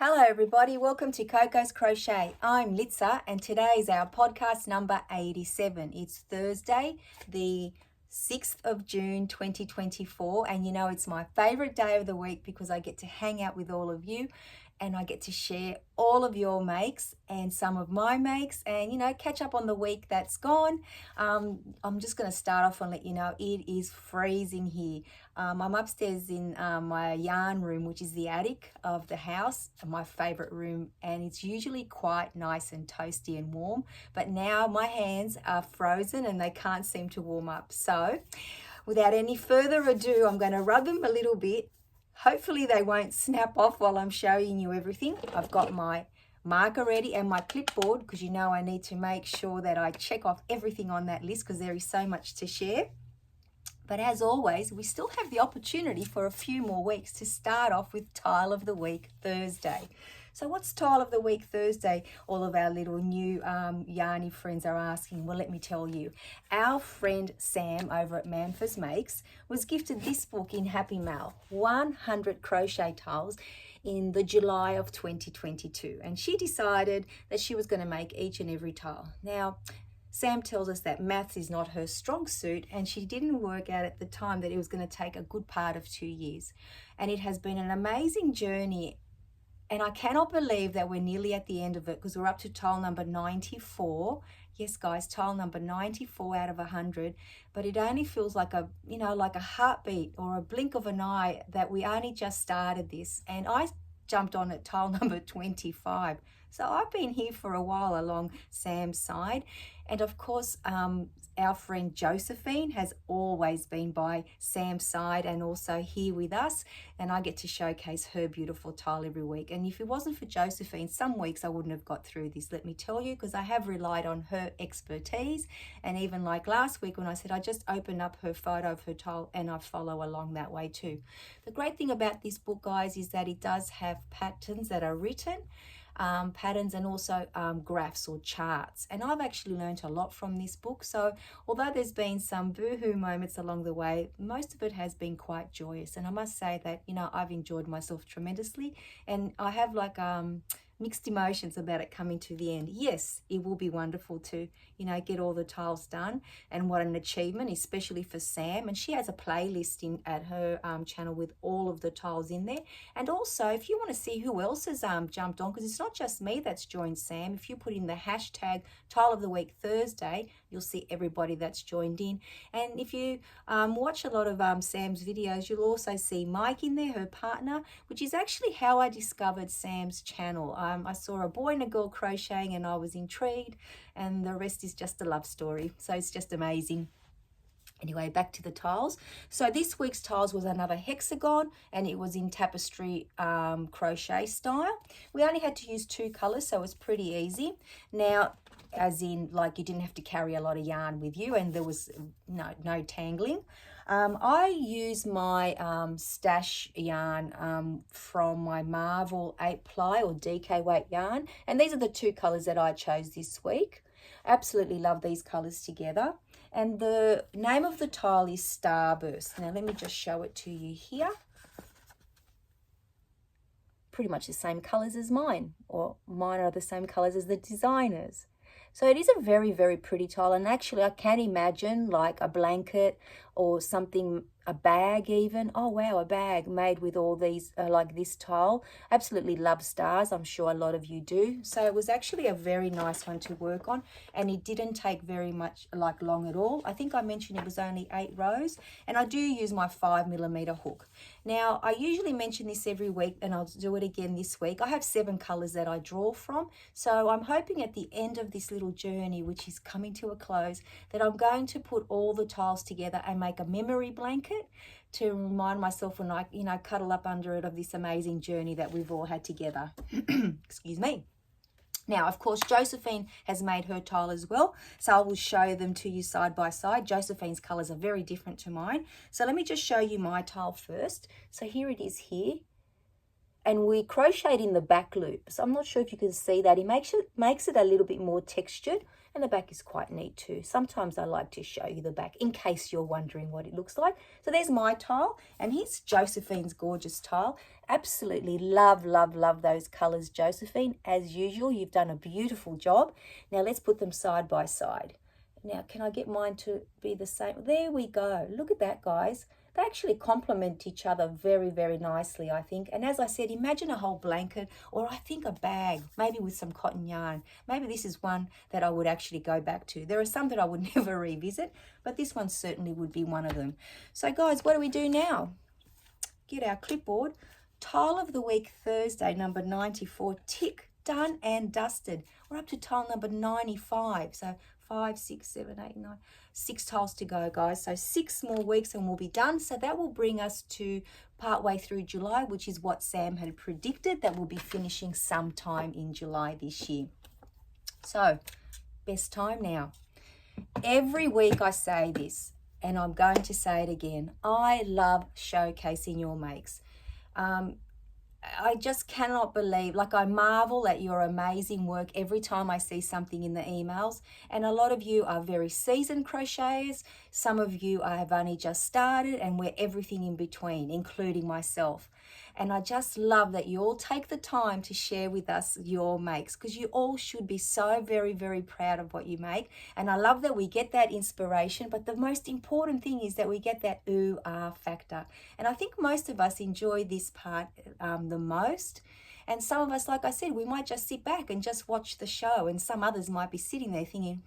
Hello everybody, welcome to Coco's Crochet. I'm Litza and today is our podcast number 87. It's Thursday, the 6th of June 2024, and you know it's my favorite day of the week because I get to hang out with all of you and I get to share all of your makes and some of my makes and, you know, catch up on the week that's gone. I'm just going to start off and let you know it is freezing here. I'm upstairs in my yarn room, which is the attic of the house, my favorite room, and it's usually quite nice and toasty and warm, but now my hands are frozen and they can't seem to warm up. So without any further ado, I'm going to rub them a little bit. Hopefully they won't snap off while I'm showing you everything. I've got my marker ready and my clipboard because you know I need to make sure that I check off everything on that list because there is so much to share. But as always, we still have the opportunity for a few more weeks to start off with Tile of the Week Thursday. So what's Tile of the Week Thursday? All of our little new yarny friends are asking. Well, let me tell you. Our friend Sam over at Manfus Makes was gifted this book in Happy Mail, 100 crochet tiles in the July of 2022. And she decided that she was going to make each and every tile. Now, Sam tells us that maths is not her strong suit and she didn't work out at the time that it was going to take a good part of 2 years. And it has been an amazing journey. And I cannot believe that we're nearly at the end of it because we're up to tile number 94. Yes, guys, tile number 94 out of 100. But it only feels like a, you know, like a heartbeat or a blink of an eye that we only just started this. And I jumped on at tile number 25. So I've been here for a while along Sam's side. And of course, our friend Josephine has always been by Sam's side and also here with us. And I get to showcase her beautiful tile every week. And if it wasn't for Josephine, some weeks I wouldn't have got through this, let me tell you, because I have relied on her expertise. And even like last week when I said I just open up her photo of her tile and I follow along that way too. The great thing about this book, guys, is that it does have patterns that are written. Patterns and also graphs or charts, and I've actually learned a lot from this book. So although there's been some boohoo moments along the way, most of it has been quite joyous, and I must say that, you know, I've enjoyed myself tremendously, and I have like mixed emotions about it coming to the end. Yes, it will be wonderful to, you know, get all the tiles done, and what an achievement, especially for Sam. And she has a playlist in at her channel with all of the tiles in there. And also, if you want to see who else has jumped on, because it's not just me that's joined Sam, if you put in the hashtag Tile of the Week Thursday, you'll see everybody that's joined in. And if you watch a lot of Sam's videos, you'll also see Mike in there, her partner, which is actually how I discovered Sam's channel. I saw a boy and a girl crocheting and I was intrigued, and the rest is just a love story. So it's just amazing. Anyway, back to the tiles. So this week's tiles was another hexagon and it was in tapestry crochet style. We only had to use 2 colors, so it was pretty easy. Now, as in like you didn't have to carry a lot of yarn with you and there was no tangling. I use my stash yarn from my Marvel 8-ply or DK weight yarn, and these are the 2 colors that I chose this week. Absolutely love these colors together. And the name of the tile is Starburst. Now let me just show it to you here. Pretty much the same colors as mine, or mine are the same colors as the designers. So it is a very, very pretty tile, and actually I can imagine like a blanket or something, a bag even. Oh wow, a bag made with all these like this tile. Absolutely love stars. I'm sure a lot of you do. So it was actually a very nice one to work on, and it didn't take very much like long at all. I think I mentioned it was only 8 rows, and I do use my 5mm hook. Now I usually mention this every week and I'll do it again this week. I have 7 colors that I draw from, so I'm hoping at the end of this little journey, which is coming to a close, that I'm going to put all the tiles together and make a memory blanket to remind myself when I, you know, cuddle up under it of this amazing journey that we've all had together. Excuse me. Now, of course, Josephine has made her tile as well, so I will show them to you side by side. Josephine's colours are very different to mine. So let me just show you my tile first. So here it is here. And we crocheted in the back loop. So I'm not sure if you can see that. It makes it a little bit more textured And the back is quite neat too. Sometimes I like to show you the back in case you're wondering what it looks like. So there's my tile, and here's Josephine's gorgeous tile. Absolutely love, love, love those colors, Josephine. As usual, you've done a beautiful job. Now let's put them side by side. Now, can I get mine to be the same? There we go. Look at that, guys. They actually complement each other very, very nicely, I think. And as I said, imagine a whole blanket, or I think a bag, maybe with some cotton yarn. Maybe this is one that I would actually go back to. There are some that I would never revisit, but this one certainly would be one of them. So guys, what do we do now? Get our clipboard. Tile of the week, Thursday, number 94, tick, done and dusted. We're up to tile number 95. So 5, 6, 7, 8, 9, 6 tiles to go, guys. So 6 more weeks and we'll be done. So that will bring us to partway through July, which is what Sam had predicted, that we'll be finishing sometime in July this year. So best time now. Every week I say this, and I'm going to say it again. I love showcasing your makes. I just cannot believe, like I marvel at your amazing work every time I see something in the emails. And a lot of you are very seasoned crocheters. Some of you have only just started, and we're everything in between, including myself. And I just love that you all take the time to share with us your makes, because you all should be so very, very proud of what you make. And I love that we get that inspiration, but the most important thing is that we get that ooh, ah factor. And I think most of us enjoy this part the most. And some of us, like I said, we might just sit back and just watch the show, and some others might be sitting there thinking,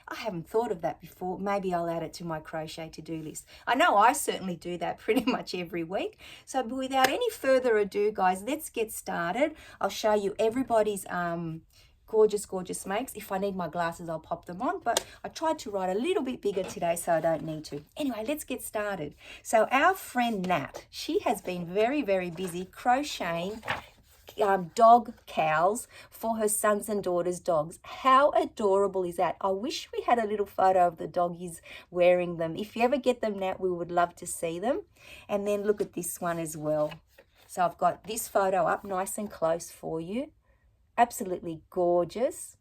I haven't thought of that before. Maybe I'll add it to my crochet to-do list. I know I certainly do that pretty much every week. So without any further ado, guys, let's get started. I'll show you everybody's gorgeous, gorgeous makes. If I need my glasses, I'll pop them on, but I tried to write a little bit bigger today, so I don't need to. Anyway, let's get started. So our friend Nat, she has been very, very busy crocheting dog cowls for her sons and daughters' dogs. How adorable is that? I wish we had a little photo of the doggies wearing them. If you ever get them, Nat, we would love to see them. And then look at this one as well. So I've got this photo up nice and close for you. Absolutely gorgeous.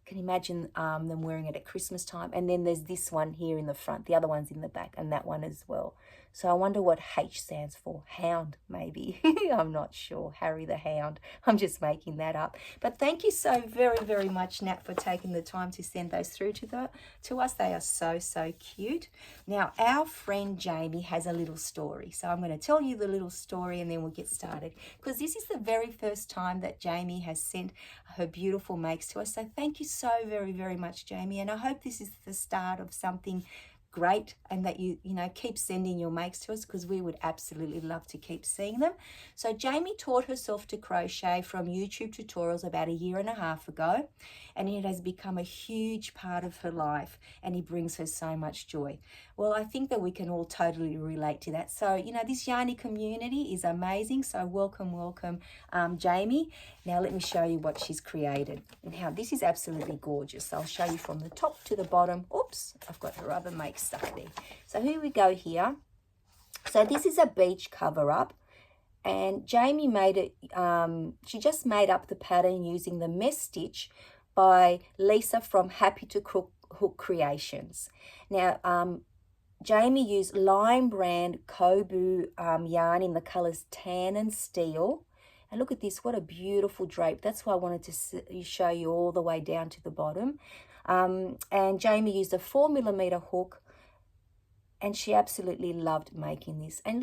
Can you imagine them wearing it at Christmas time? And then there's this one here in the front. The other one's in the back, and that one as well. So I wonder what H stands for. Hound, maybe. I'm not sure. Harry the Hound. I'm just making that up. But thank you so very, very much, Nat, for taking the time to send those through to us. They are so, so cute. Now, our friend Jamie has a little story. So I'm going to tell you the little story and then we'll get started. Because this is the very first time that Jamie has sent her beautiful makes to us. So thank you so very, very much, Jamie. And I hope this is the start of something great, and that you keep sending your makes to us, because we would absolutely love to keep seeing them. So Jamie taught herself to crochet from YouTube tutorials about 1.5 years ago, and it has become a huge part of her life, and it brings her so much joy. Well, I think that we can all totally relate to that. So this Yarny community is amazing. So welcome, welcome, Jamie. Now let me show you what she's created. Now this is absolutely gorgeous. I'll show you from the top to the bottom. Oops, I've got her other make stuck there. So here we go here. So this is a beach cover up, and Jamie made it, she just made up the pattern using the mesh stitch by Lisa from Happy to Hook Creations. Now Jamie used Lime brand Kobu yarn in the colors tan and steel. And look at this, what a beautiful drape. That's why I wanted to show you all the way down to the bottom. And Jamie used a 4mm hook, and she absolutely loved making this. And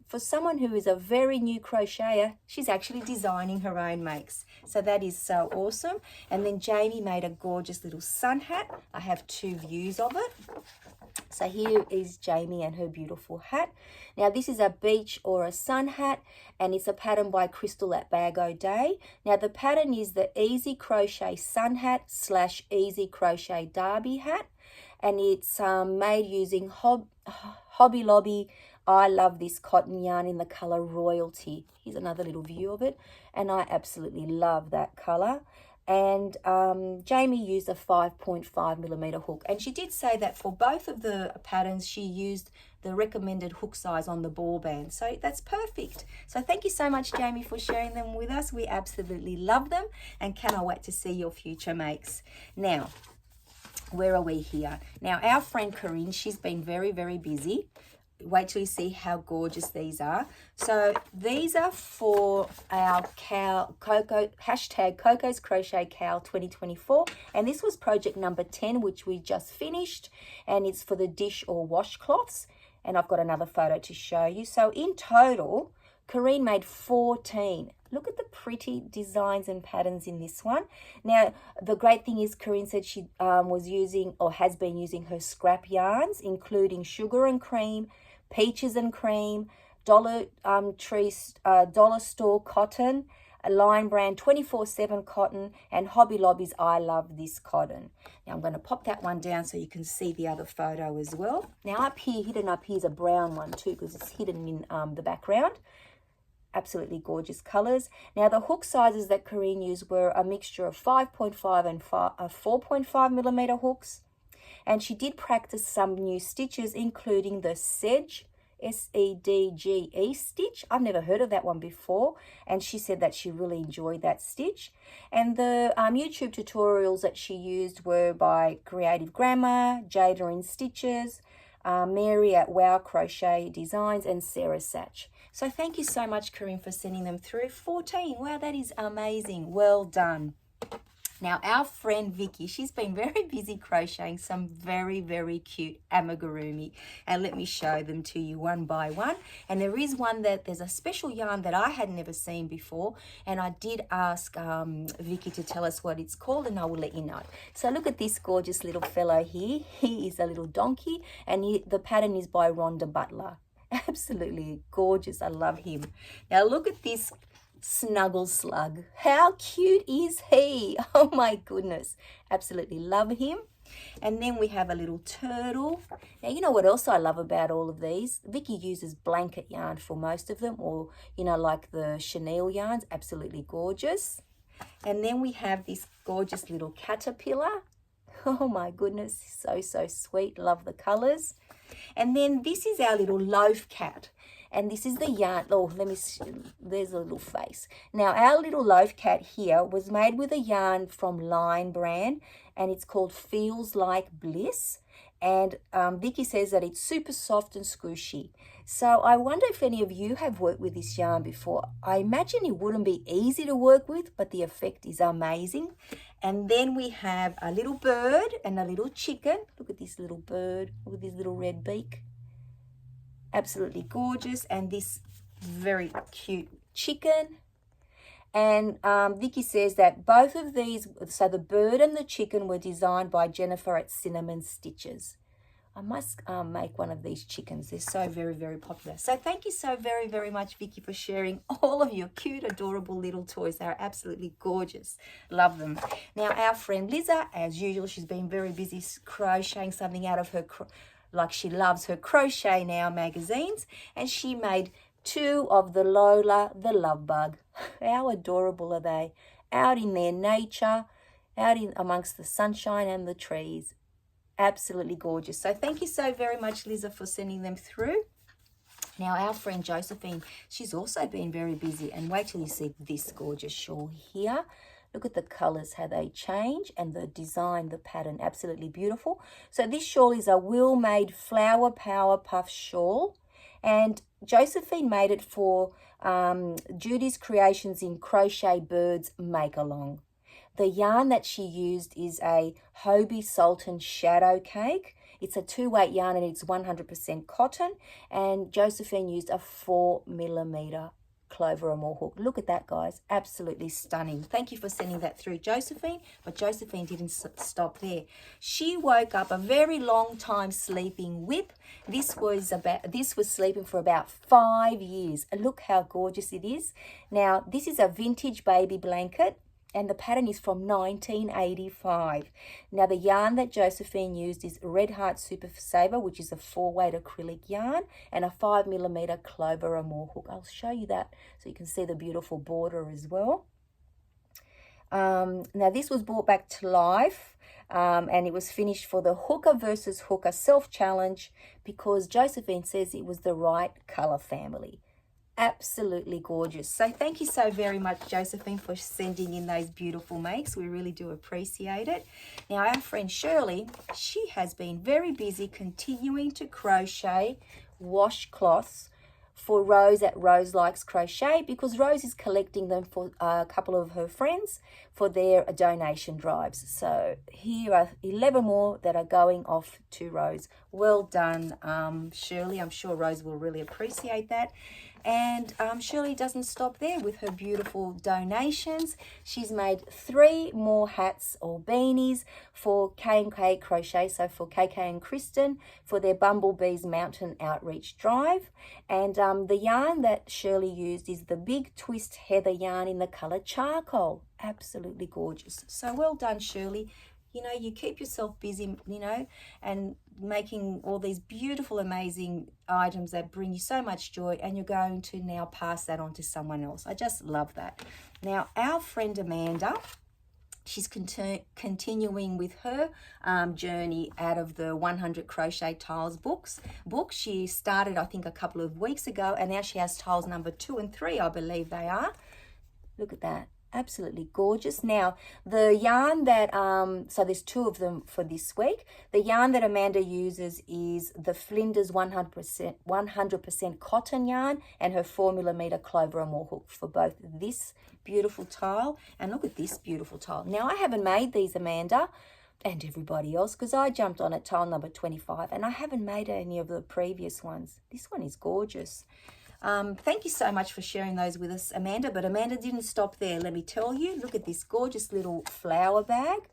for someone who is a very new crocheter, she's actually designing her own makes. So that is so awesome. And then Jamie made a gorgeous little sun hat. I have 2 views of it. So here is Jamie and her beautiful hat. Now this is a beach or a sun hat, and it's a pattern by Crystal at Bag O Day. Now the pattern is the Easy Crochet Sun Hat / Easy Crochet Derby hat, and it's made using Hobby Lobby. I love this cotton yarn in the color Royalty. Here's another little view of it, and I absolutely love that color. And Jamie used a 5.5mm hook, and she did say that for both of the patterns she used the recommended hook size on the ball band. So that's perfect. So thank you so much, Jamie, for sharing them with us. We absolutely love them and cannot wait to see your future makes. Now, where are we here? Now, our friend Corinne, she's been very, very busy. Wait till you see how gorgeous these are. So these are for our Coco, hashtag Coco's Crochet Cal 2024. And this was project number 10, which we just finished. And it's for the dish or washcloths. And I've got another photo to show you. So in total, Corinne made 14. Look at the pretty designs and patterns in this one. Now, the great thing is Corinne said she was using or has been using her scrap yarns, including sugar and cream, peaches and cream, dollar store cotton, a Line Brand 24/7 cotton, and Hobby Lobby's I Love This cotton. Now I'm going to pop that one down so you can see the other photo as well. Now up here, hidden up here is a brown one too, because it's hidden in the background. Absolutely gorgeous colors. Now the hook sizes that Corinne used were a mixture of 5.5 and 4.5 millimeter hooks. And she did practice some new stitches, including the Sedge, S-E-D-G-E stitch. I've never heard of that one before. And she said that she really enjoyed that stitch. And the YouTube tutorials that she used were by Creative Grammar, Jada in Stitches, Mary at Wow Crochet Designs, and Sarah Satch. So thank you so much, Corinne, for sending them through. 14. Wow, that is amazing. Well done. Now, our friend Vicky, she's been very busy crocheting some very, very cute amigurumi. And let me show them to you one by one. And there is one that there's a special yarn that I had never seen before. And I did ask Vicky to tell us what it's called, and I will let you know. So look at this gorgeous little fellow here. He is a little donkey, and the pattern is by Rhonda Butler. Absolutely gorgeous. I love him. Now look at this Snuggle Slug. How cute is he? Oh my goodness. Absolutely love him. And then we have a little turtle. Now, you know what else I love about all of these? Vicky uses blanket yarn for most of them, or, you know, like the chenille yarns. Absolutely gorgeous. And then we have this gorgeous little caterpillar. Oh my goodness. So, so sweet. Love the colors. And then this is our little loaf cat. And this is the yarn. Oh, let me see. There's a little face. Now, our little loaf cat here was made with a yarn from Line Brand, and it's called Feels Like Bliss. And Vicky says that it's super soft and squishy. So I wonder if any of you have worked with this yarn before. I imagine it wouldn't be easy to work with, but the effect is amazing. And then we have a little bird and a little chicken. Look at this little bird with his little red beak. Absolutely gorgeous. And this very cute chicken. And Vicky says that both of these, so the bird and the chicken, were designed by Jennifer at Cinnamon Stitches. I must make one of these chickens. They're so very, very popular. So thank you so very, very much, Vicky, for sharing all of your cute, adorable little toys. They're absolutely gorgeous. Love them. Now, our friend Liza, as usual, she's been very busy crocheting something out of her, like she loves her Crochet Now magazines. And she made 2 of the Lola the Love Bug. How adorable are they? Out in their nature, out in amongst the sunshine and the trees. Absolutely gorgeous. So thank you so very much, Liza, for sending them through. Now, our friend Josephine, she's also been very busy. And wait till you see this gorgeous shawl here. Look at the colors, how they change, and the design, the pattern, absolutely beautiful. So this shawl is a Will-Made Flower Power Puff shawl. And Josephine made it for Judy's Creations in Crochet Birds Make-Along. The yarn that she used is a Hobie Sultan Shadow Cake. It's a 2-weight yarn and it's 100% cotton. And Josephine used a 4mm Clover and More hook. Look at that, guys. Absolutely stunning. Thank you for sending that through, Josephine. But Josephine didn't stop there. She woke up a very long time sleeping whip. This was sleeping for about 5 years. And look how gorgeous it is. Now, this is a vintage baby blanket. And the pattern is from 1985. Now, the yarn that Josephine used is Red Heart Super Saver, which is a 4-weight acrylic yarn, and a 5mm Clover and More hook. I'll show you that so you can see the beautiful border as well. Now this was brought back to life, and it was finished for the Hooker versus Hooker self-challenge because Josephine says it was the right color family. Absolutely gorgeous. So thank you so very much, Josephine, for sending in those beautiful makes. We really do appreciate it. Now our friend Shirley, she has been very busy continuing to crochet washcloths for Rose at Rose Likes Crochet because Rose is collecting them for a couple of her friends for their donation drives. So here are 11 more that are going off to Rose. Well done, Shirley. I'm sure Rose will really appreciate that. And Shirley doesn't stop there with her beautiful donations. She's made 3 more hats or beanies for K&K Crochet, so for KK and Kristen, for their Bumblebees Mountain Outreach Drive. And the yarn that Shirley used is the Big Twist Heather yarn in the colour charcoal. Absolutely gorgeous. So well done, Shirley. You know, you keep yourself busy, you know, and making all these beautiful, amazing items that bring you so much joy, and you're going to now pass that on to someone else. I just love that. Now, our friend Amanda, she's continuing with her journey out of the 100 Crochet Tiles book. She started, I think, a couple of weeks ago, and now she has tiles number 2 and 3, I believe they are. Look at that. Absolutely gorgeous. Now the yarn that so there's 2 of them for this week. The yarn that Amanda uses is the Flinders 100% cotton yarn and her 4mm Clover and More hook for both this beautiful tile and look at this beautiful tile. Now I haven't made these, Amanda and everybody else, because I jumped on at tile number 25 and I haven't made any of the previous ones. This one is gorgeous. Thank you so much for sharing those with us, Amanda. But Amanda didn't stop there, let me tell you. Look at this gorgeous little flower bag.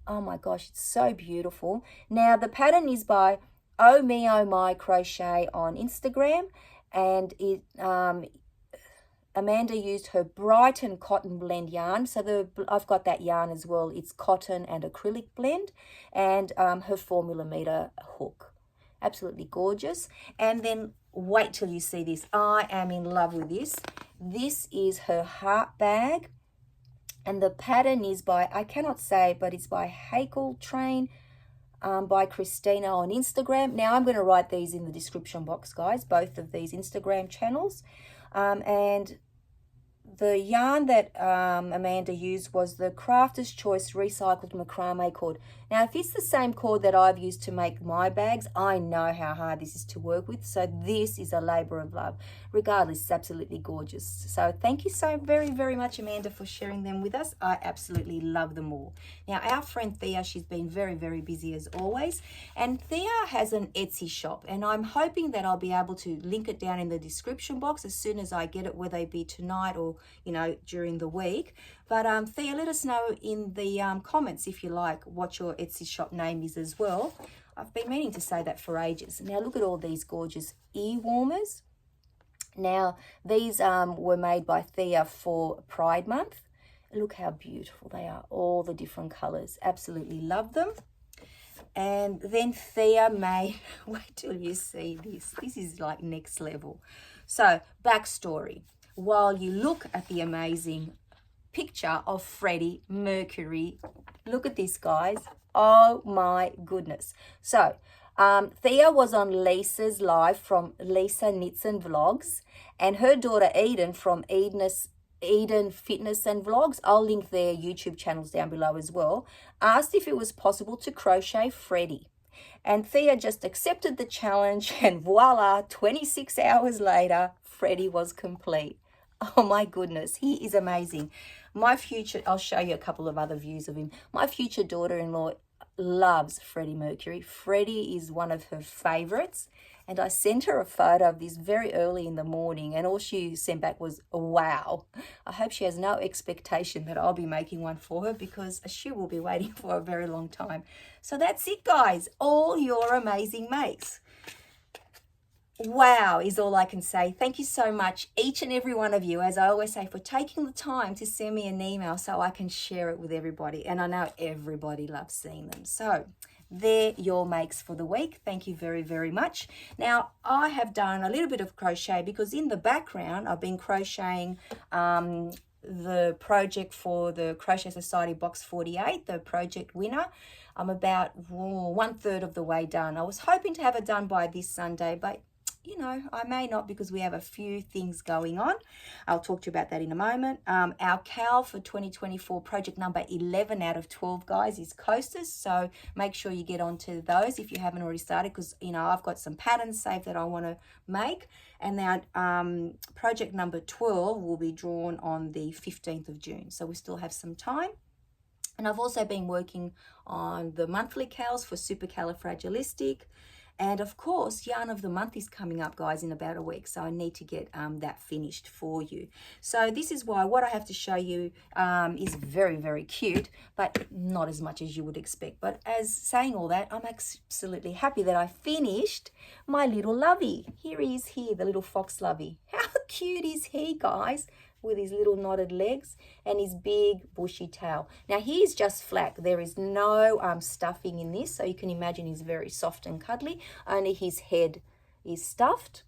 Oh my gosh, it's so beautiful. Now the pattern is by Oh Me Oh My Crochet on Instagram, and it Amanda used her Brighton cotton blend yarn. So I've got that yarn as well. It's cotton and acrylic blend, and her 4mm hook. Absolutely gorgeous. And then wait till you see this. I am in love with this. This is her heart bag, and the pattern is by, I cannot say, but it's by Hakel Train, by Christina on Instagram. Now I'm going to write these in the description box, guys, both of these Instagram channels. And the yarn that Amanda used was the Crafter's Choice Recycled Macrame cord. Now, if it's the same cord that I've used to make my bags, I know how hard this is to work with. So this is a labour of love. Regardless, it's absolutely gorgeous. So thank you so very, very much, Amanda, for sharing them with us. I absolutely love them all. Now, our friend Thea, she's been very, very busy as always. And Thea has an Etsy shop. And I'm hoping that I'll be able to link it down in the description box as soon as I get it, whether it be tonight or, you know, during the week. But Thea, let us know in the comments, if you like, what your Etsy shop name is as well. I've been meaning to say that for ages. Now look at all these gorgeous ear warmers. Now these were made by Thea for Pride Month. Look how beautiful they are, all the different colours. Absolutely love them. And then Thea made, wait till you see this. This is like next level. So backstory. While you look at the amazing picture of Freddie Mercury, look at this, guys. Oh my goodness. So Thea was on Lisa's live from Lisa Knits and Vlogs, and her daughter Eden from Eden Fitness and Vlogs, I'll link their YouTube channels down below as well, asked if it was possible to crochet Freddie. And Thea just accepted the challenge, and voila, 26 hours later, Freddie was complete. Oh my goodness, he is amazing. My future, I'll show you a couple of other views of him. My future daughter-in-law loves Freddie Mercury. Freddie is one of her favorites. And I sent her a photo of this very early in the morning, and all she sent back was, wow. I hope she has no expectation that I'll be making one for her, because she will be waiting for a very long time. So that's it, guys. All your amazing makes. Wow is all I can say. Thank you so much, each and every one of you, as I always say, for taking the time to send me an email so I can share it with everybody. And I know everybody loves seeing them. So they're your makes for the week. Thank you very, very much. Now, I have done a little bit of crochet because in the background, I've been crocheting the project for the Crochet Society Box 48, the project winner. I'm about 1/3 of the way done. I was hoping to have it done by this Sunday, but you know, I may not because we have a few things going on. I'll talk to you about that in a moment. Our cowl for 2024, project number 11 out of 12, guys, is coasters. So make sure you get onto those if you haven't already started, because, you know, I've got some patterns saved that I want to make. And now project number 12 will be drawn on the 15th of June. So we still have some time. And I've also been working on the monthly cowls for Supercalifragilistic. And of course, Yarn of the Month is coming up, guys, in about a week. So I need to get that finished for you. So this is why what I have to show you is very, very cute, but not as much as you would expect. But as saying all that, I'm absolutely happy that I finished my little lovey. Here he is here, the little fox lovey. How cute is he, guys? With his little knotted legs and his big bushy tail. Now he's just flat. There is no stuffing in this, so you can imagine he's very soft and cuddly. Only his head is stuffed.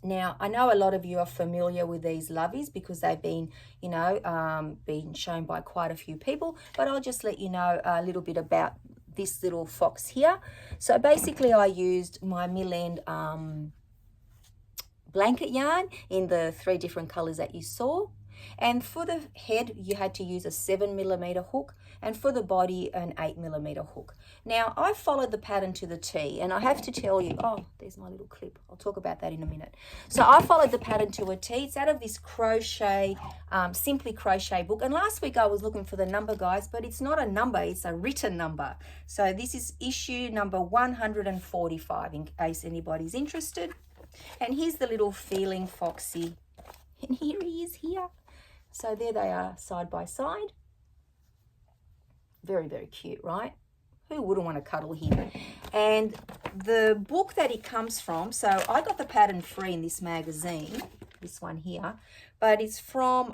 Now, I know a lot of you are familiar with these loveys because they've been, you know, been shown by quite a few people, but I'll just let you know a little bit about this little fox here. So basically I used my mill end blanket yarn in the 3 different colors that you saw, and for the head you had to use a 7mm hook, and for the body an 8mm hook. Now I followed the pattern to the T, and I have to tell you, oh, there's my little clip, I'll talk about that in a minute. So I followed the pattern to a T. It's out of this Crochet Simply Crochet book, and last week I was looking for the number, guys, but it's not a number, it's a written number. So this is issue number 145 in case anybody's interested. And here's the little feeling foxy, and here he is here. So there they are side by side. Very, very cute, right? Who wouldn't want to cuddle him? And the book that he comes from, so I got the pattern free in this magazine, this one here, but it's from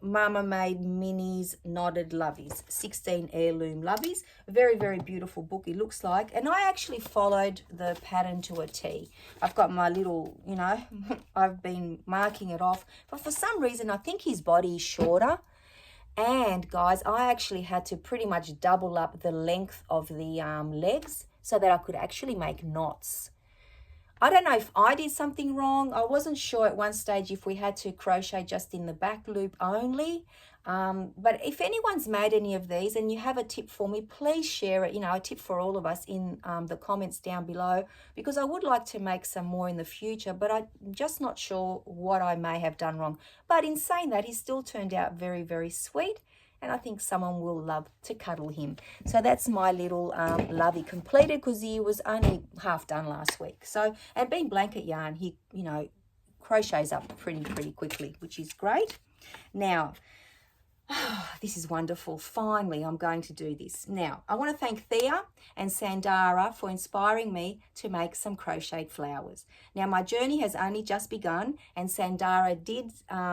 Mama Made Minnie's Knotted Loveys, 16 Heirloom Loveys. Very, very beautiful book it looks like. And I actually followed the pattern to a T. I've got my little, you know, I've been marking it off. But for some reason, I think his body is shorter. And guys, I actually had to pretty much double up the length of the legs so that I could actually make knots. I don't know if I did something wrong. I wasn't sure at one stage if we had to crochet just in the back loop only. But if anyone's made any of these and you have a tip for me, please share it, you know, a tip for all of us in the comments down below, because I would like to make some more in the future, but I'm just not sure what I may have done wrong. But in saying that, he still turned out very, very sweet, and I think someone will love to cuddle him. So that's my little lovey completed, because he was only half done last week. So, and being blanket yarn, he, you know, crochets up pretty quickly, which is great. Now, this is wonderful. Finally, I'm going to do this. Now, I want to thank Thea and Sandara for inspiring me to make some crocheted flowers. Now, my journey has only just begun, and Sandara did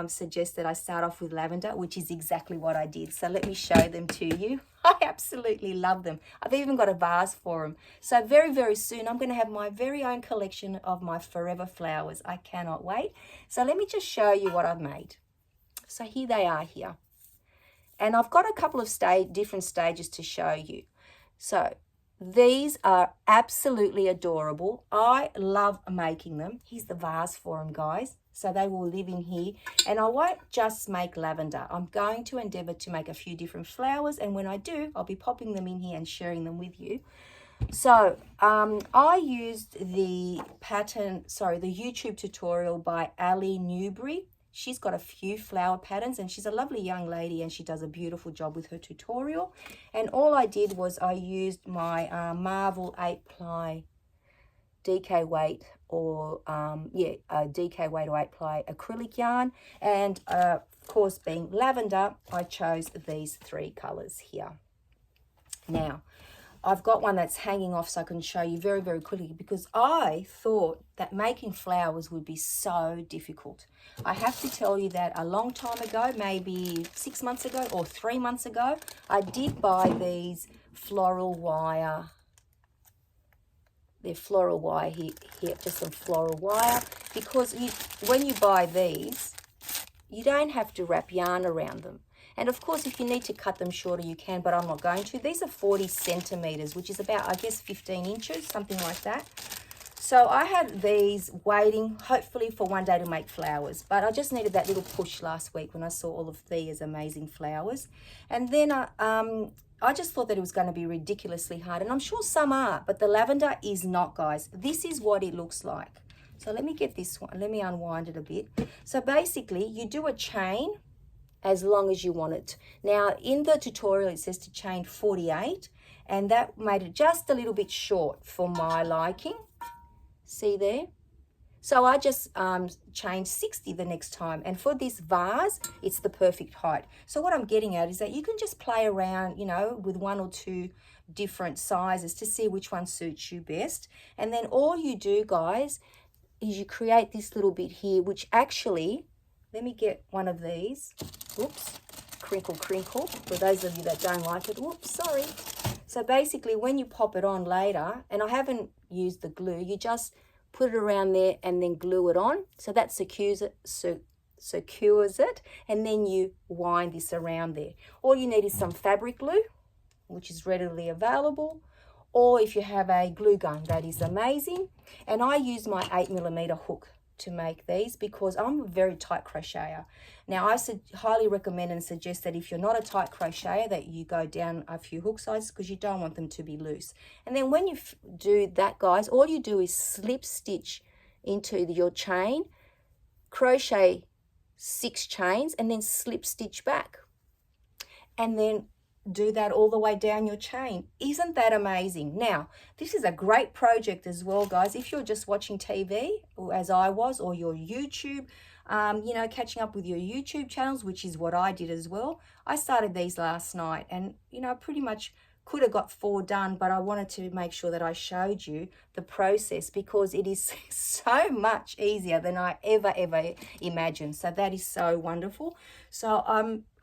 suggest that I start off with lavender, which is exactly what I did. So let me show them to you. I absolutely love them. I've even got a vase for them. So very, very soon, I'm going to have my very own collection of my forever flowers. I cannot wait. So let me just show you what I've made. So here they are here. And I've got a couple of different stages to show you. So these are absolutely adorable. I love making them. Here's the vase for them, guys. So they will live in here. And I won't just make lavender. I'm going to endeavour to make a few different flowers. And when I do, I'll be popping them in here and sharing them with you. So I used the YouTube tutorial by Ali Newbury. She's got a few flower patterns, and she's a lovely young lady, and she does a beautiful job with her tutorial. And all I did was I used my Marvel 8-ply DK weight or DK weight or 8-ply acrylic yarn. And of course, being lavender, I chose these 3 colors here. Now, I've got one that's hanging off so I can show you very, very quickly, because I thought that making flowers would be so difficult. I have to tell you that a long time ago, maybe 6 months ago or 3 months ago, I did buy these floral wire. They're floral wire here, just some floral wire, because when you buy these, you don't have to wrap yarn around them. And of course, if you need to cut them shorter, you can, but I'm not going to. These are 40 centimeters, which is about, I guess, 15 inches, something like that. So I had these waiting, hopefully for one day to make flowers, but I just needed that little push last week when I saw all of Thea's amazing flowers. And then I just thought that it was going to be ridiculously hard, and I'm sure some are, but the lavender is not, guys. This is what it looks like. So let me get this one, let me unwind it a bit. So basically, you do a chain as long as you want it. Now, in the tutorial, it says to chain 48, and that made it just a little bit short for my liking. See there? So I just chained 60 the next time, and for this vase, it's the perfect height. So what I'm getting at is that you can just play around, you know, with one or two different sizes to see which one suits you best. And then all you do, guys, is you create this little bit here, which actually, let me get one of these. Whoops, crinkle, crinkle. For those of you that don't like it, whoops, sorry. So basically, when you pop it on later, and I haven't used the glue, you just put it around there and then glue it on. So that secures it, and then you wind this around there. All you need is some fabric glue, which is readily available, or if you have a glue gun, that is amazing. And I use my 8mm hook to make these because I'm a very tight crocheter. Now, I highly recommend and suggest that if you're not a tight crocheter, that you go down a few hook sizes because you don't want them to be loose. And then when you do that, guys, all you do is slip stitch into your chain, crochet 6 chains, and then slip stitch back. And then do that all the way down your chain. Isn't that amazing? Now, this is a great project as well, guys. If you're just watching TV, or as I was, or your YouTube, you know, catching up with your YouTube channels, which is what I did as well. I started these last night, and, you know, pretty much could have got 4 done, but I wanted to make sure that I showed you the process because it is so much easier than I ever imagined. So that is so wonderful. So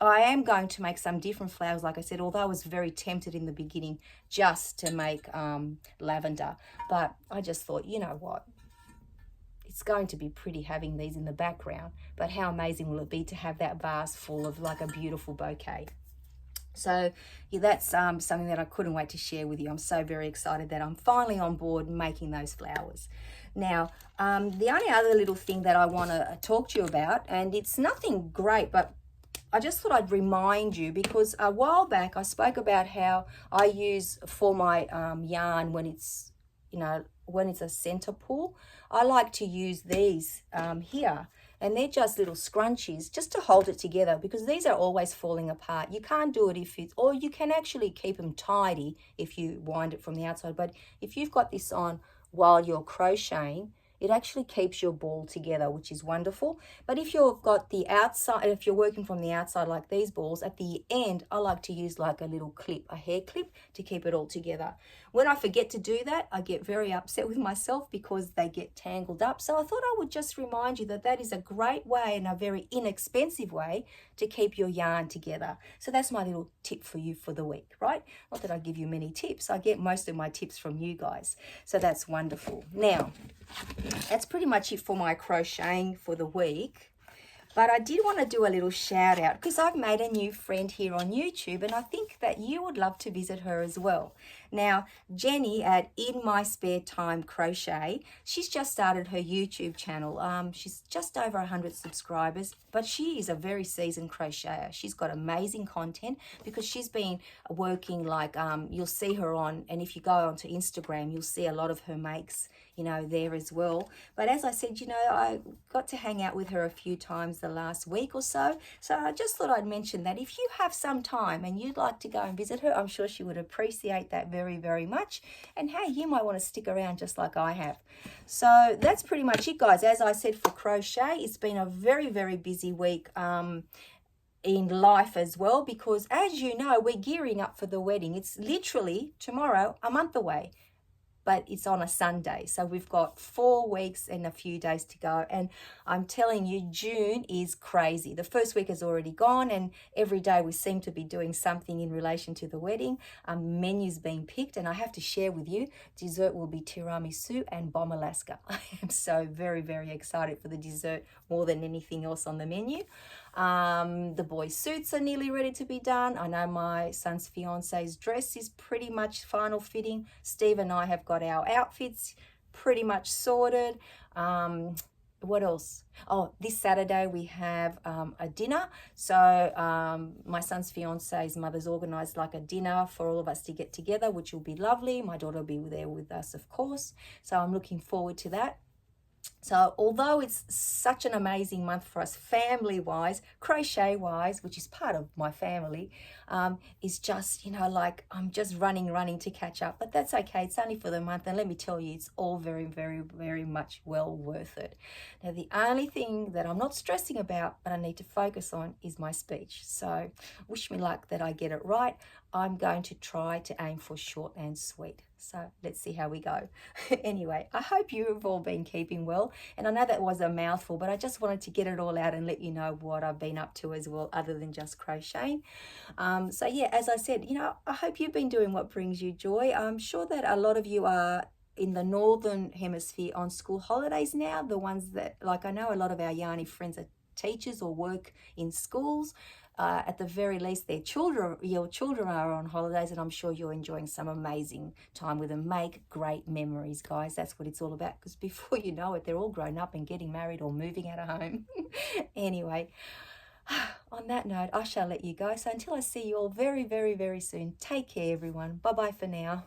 I am going to make some different flowers, like I said, although I was very tempted in the beginning just to make lavender. But I just thought, you know what? It's going to be pretty having these in the background, but how amazing will it be to have that vase full of like a beautiful bouquet? So yeah, that's something that I couldn't wait to share with you. I'm so very excited that I'm finally on board making those flowers. Now, the only other little thing that I want to talk to you about, and it's nothing great, but I just thought I'd remind you because a while back I spoke about how I use for my yarn when it's, you know, when it's a center pull, I like to use these here. And they're just little scrunchies just to hold it together because these are always falling apart. You can't do it if it's, or you can actually keep them tidy if you wind it from the outside. But if you've got this on while you're crocheting, it actually keeps your ball together, which is wonderful. But if you've got the outside, if you're working from the outside like these balls, at the end, I like to use like a little clip, a hair clip to keep it all together. When I forget to do that, I get very upset with myself because they get tangled up. So I thought I would just remind you that that is a great way and a very inexpensive way to keep your yarn together. So that's my little tip for you for the week, right? Not that I give you many tips. I get most of my tips from you guys. So that's wonderful. Now, that's pretty much it for my crocheting for the week. But I did want to do a little shout out because I've made a new friend here on YouTube and I think that you would love to visit her as well. Now, Jenny at In My Spare Time Crochet, she's just started her YouTube channel. She's just over 100 subscribers, but she is a very seasoned crocheter. She's got amazing content because she's been working like, you'll see her on, and if you go onto Instagram, you'll see a lot of her makes, you know, there as well. But as I said, you know, I got to hang out with her a few times the last week or so. So I just thought I'd mention that if you have some time and you'd like to go and visit her, I'm sure she would appreciate that very much. And hey, you might want to stick around just like I have. So that's pretty much it, guys. As I said, for crochet, it's been a very busy week in life as well, because as you know, we're gearing up for the wedding. It's literally tomorrow, a month away. but it's on a Sunday. So we've got 4 weeks and a few days to go. And I'm telling you, June is crazy. The first week is already gone, and every day we seem to be doing something in relation to the wedding. Menus being picked, and I have to share with you, dessert will be tiramisu and bomb Alaska. I am so very, very excited for the dessert more than anything else on the menu. The boys' suits are nearly ready to be done. I know my son's fiance's dress is pretty much final fitting. Steve and I have got our outfits pretty much sorted. What else? Oh, this Saturday we have a dinner. So my son's fiance's mother's organised like a dinner for all of us to get together, which will be lovely. My daughter will be there with us, of course. So I'm looking forward to that. So although it's such an amazing month for us family-wise, crochet-wise, which is part of my family, is just, like I'm just running to catch up. But that's okay. It's only for the month. And let me tell you, it's all very, very, very much well worth it. Now, the only thing that I'm not stressing about, but I need to focus on is my speech. So wish me luck that I get it right. I'm going to try to aim for short and sweet. So let's see how we go. Anyway, I hope you've all been keeping well. And I know that was a mouthful, but I just wanted to get it all out and let you know what I've been up to as well, other than just crocheting. So yeah, as I said, I hope you've been doing what brings you joy. I'm sure that a lot of you are in the northern hemisphere on school holidays now. The ones that, like, I know a lot of our Yarny friends are teachers or work in schools. At the very least, your children are on holidays, and I'm sure you're enjoying some amazing time with them. Make great memories, guys. That's what it's all about, because before you know it, they're all grown up and getting married or moving out of home. Anyway, on that note, I shall let you go. So until I see you all very, very, very soon, take care, everyone. Bye-bye for now.